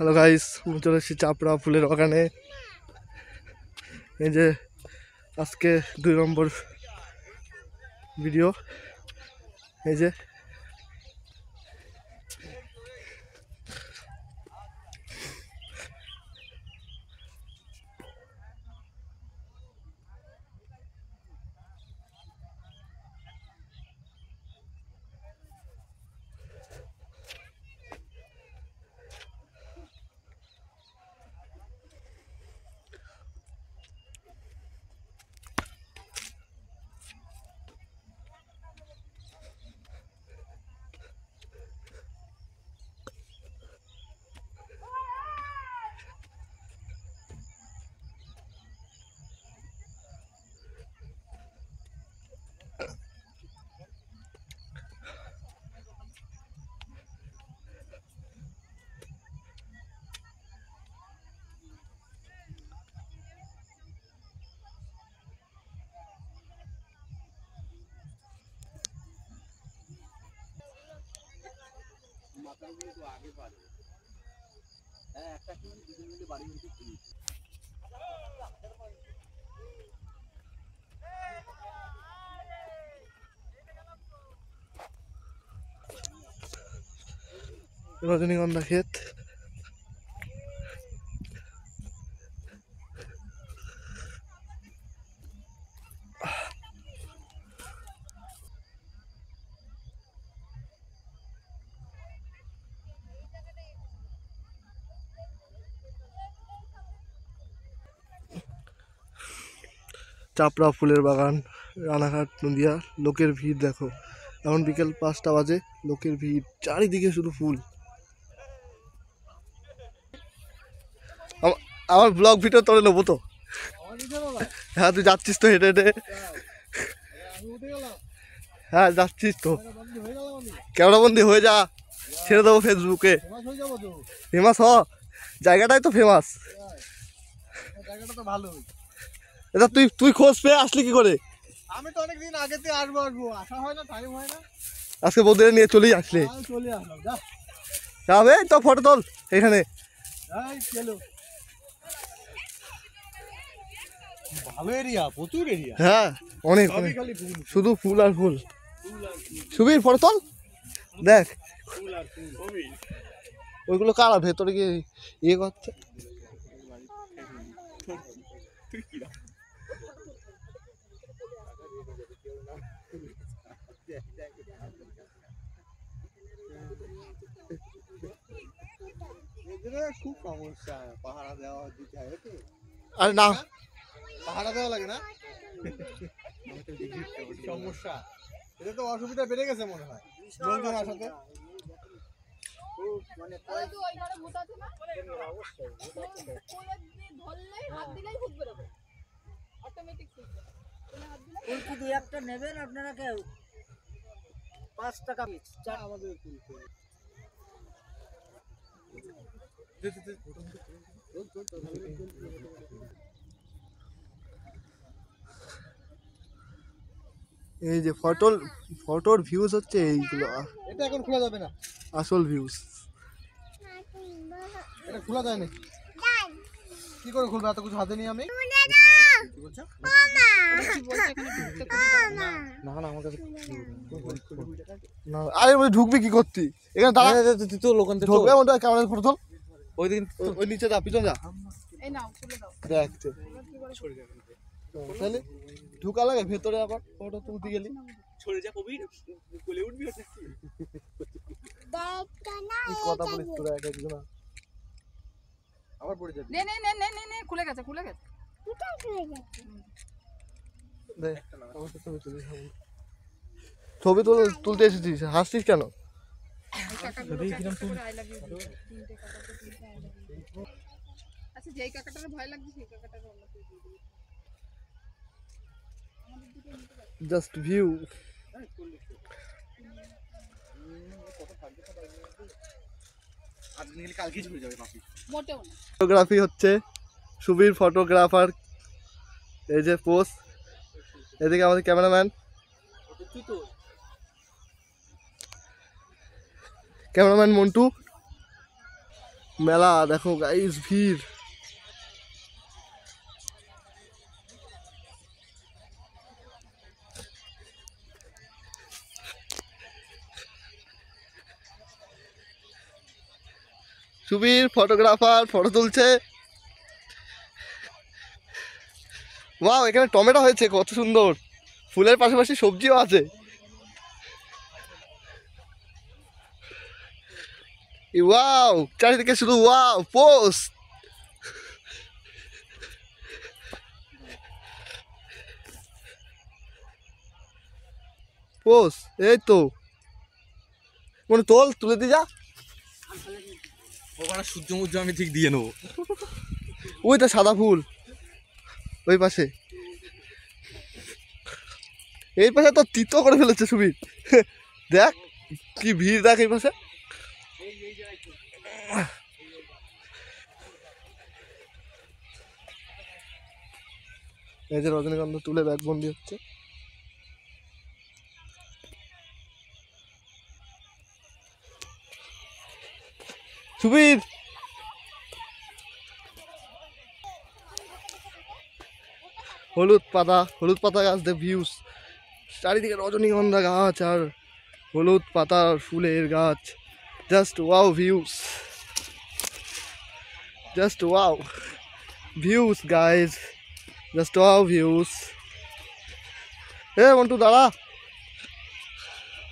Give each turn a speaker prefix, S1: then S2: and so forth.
S1: Hello guys, আমি চলে এসেছি চাপড়া ফুলের বাগানে। এই যে আজকে 2 নম্বর ভিডিও। এই যে রজনীগন্ধা ক্ষেত। চাপড়া ফুলের বাগান, রানাঘাট, নদিয়া। লোকের ভিড় দেখো, এখন বিকেল 5টা বাজে, লোকের ভিড়, চারিদিকে শুধু ফুল। আমার ব্লগ ভিডিও তোরে নেবো তো? হ্যাঁ, তুই যাচ্ছিস তো হেঁটে হেঁটে? হ্যাঁ, যাচ্ছিস তো, ক্যামেরাবন্দি হয়ে যা, ছেড়ে দেবো ফেসবুকে। ফেমাস হ, জায়গাটাই তো ফেমাস। এটা তুই খোঁজ পেয়ে আসলি কি করে?
S2: আমি তো অনেকদিন আগে থেকে আসবো আসা হয় না, টাইম হয় না।
S1: আজকে বৌদিরা নিয়ে চলেই আসলে।
S2: চলে আসলাম, যা
S1: যাবে তো, ফটো তোল এখানে।
S2: ভালো এরিয়া, প্রচুর এরিয়া।
S1: হ্যাঁ, অনেক শুধু ফুল আর ফুল। সুবীর ফটো তোল, দেখ ওইগুলো কারা ভেতরে গিয়ে ইয়ে করছে।
S2: খুব সমস্যা, পাহারা দেওয়া দিতে হয় তো।
S1: আরে না,
S2: পাহারা দেওয়া লাগে না, সমস্যা। এটা তো অসুবিধা বেড়ে গেছে মনে হয় লোকজন আসাতে।
S3: দু একটা নেবেন আপনারা, কেউ 5 টাকা পিস।
S2: আমাদের
S1: এই যে ফটোর ভিউজ হচ্ছে এইগুলো।
S2: এটা এখন খোলা যাবে না,
S1: আসল ভিউজ।
S2: এটা খোলা যায় না, কি করে খুলবে? এত কিছু হাতে নিয়ে আমি।
S1: আরে ঢুকবি কি করতি এখানে? দাঁড়া, ঢুকবে ওটা ক্যামেরা ফটো তোল। ওই দিন ওই নিচে যা, পিছনে যা, দেখ তাহলে ঢুকা লাগে ভেতরে, আবার ফটো তুলতে গেলি কথা বলিস তোরা এক একজন।
S2: আবার পড়ে যাবে।
S4: নে খুলে গেছে
S1: ছবি তুলতে এসেছিস, হাসছিস কেন? Just view. ফটোগ্রাফি হচ্ছে, সুবীর ফটোগ্রাফার। এই যে পোস্ট, এদিকে আমাদের ক্যামেরাম্যান মন্টু, মেলা দেখো গাইস, ভিড়। সুবীর ফটোগ্রাফার ফটো তুলছে। ওয়াও, এখানে টমেটো হয়েছে, কত সুন্দর। ফুলের পাশাপাশি সবজিও আছে। ওয়াও, চারিদিকে শুধু ওয়াও পোস্ট। পোস্ট, এই তো মনে তুলে দি যা।
S2: ওখানে সূর্যমুর্য আমি ঠিক দিয়ে নেবো।
S1: ওই তো সাদা ফুল ওই পাশে। এই পাশে তো তিতো করে ফেলেছে সুবীর। দেখ কি ভিড়, দেখ এই পাশে। এই যে রজনীগন্ধা তুলে ব্যাগ বন্দি হচ্ছে। সুবীর, হলুদ পাতা গাছ, দে ভিউস। চারিদিকে রজনীগন্ধা গাছ আর হলুদ পাতার ফুলের গাছ। Just wow views, just wow views guys, just wow views. এ মন্টু দাঁড়া।